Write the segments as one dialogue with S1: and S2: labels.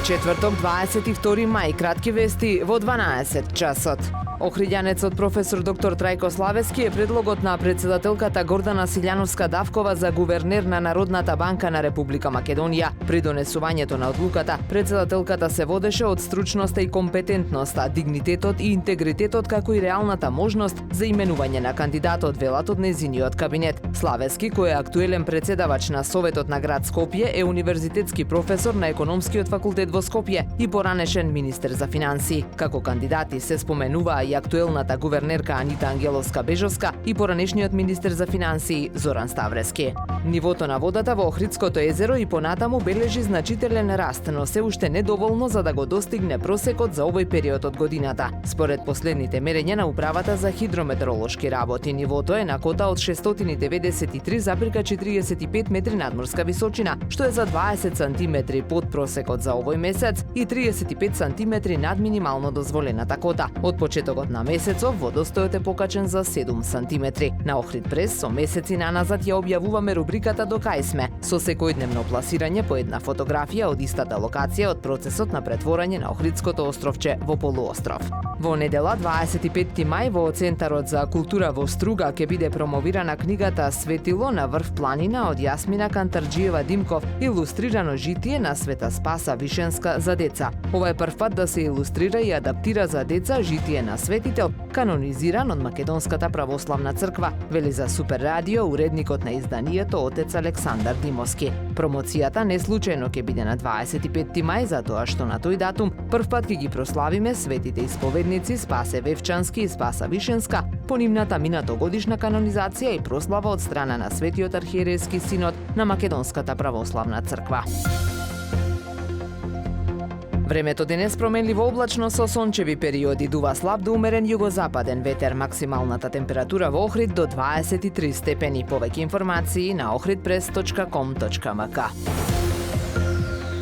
S1: четврток, 22 мај, кратки вести во 12 часот. Охриѓанецот професор доктор Трајко Славески е предлогот на председателката Гордана Силјановска-Давкова за гувернер на Народната банка на Република Македонија. При донесувањето на одлуката, председателката се водеше од стручноста и компетентноста, дигнитетот и интегритетот, како и реалната можност за именување на кандидатот, велат од нејзиниот кабинет. Славески, кој е актуелен председавач на Советот на град Скопје, е универзитетски професор на Економскиот факултет во Скопје и поранешен министер за финансии. Како кандидати се споменуваа и актуелната гувернерка Анита Ангеловска-Бежовска и поранешниот министер за финансии Зоран Ставрески. Нивото на водата во Охридското езеро и понатаму бележи значителен раст, но се уште недоволно за да го достигне просекот за овој период од годината. Според последните мерења на Управата за хидрометеоролошки работи, нивото е на кота од 693,45 метри надморска височина, што е за 20 сантиметри под просекот за овој месец и 35 сантиметри над минимално дозволената кота. Од почетокот на месецов водостојот е покачен за 7 сантиметри. На Охрид прес со месеци наназад ја објавуваме рубриката До кај сме, со секојдневно пласирање по една фотографија од истата локација од процесот на претворање на Охридското островче во полуостров. Во недела 25 мај во Центарот за култура во Струга ќе биде промовирана книгата Светило на врв планина од Јасмина Кантарџиева Димков, илустрирано житие на Света Спаса Вишенска за деца. Ова е прв пат да се илустрира и адаптира за деца житие на светител, канонизиран од Македонската православна црква, вели за Супер радио уредникот на изданието отец Александар Димовски. Промоцијата не случајно ќе биде на 25 мај, затоа што на тој датум прв пат ќе ги прославиме светите исповедници Спасе Вевчански и Спаса Вишенска по нивната минатогодишна канонизација и прослава од страна на Светиот архиерејски синод на Македонската православна црква. Времето денес променливо облачно со сончеви периоди, дува слаб до умерен југозападен ветер, максималната температура во Охрид до 23 степени. Повеќе информации на ohridpress.com.mk.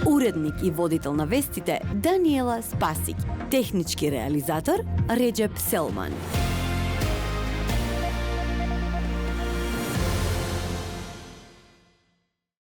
S2: Уредник и водител на вестите Даниела Спасик, технички реализатор Реџеп Селман.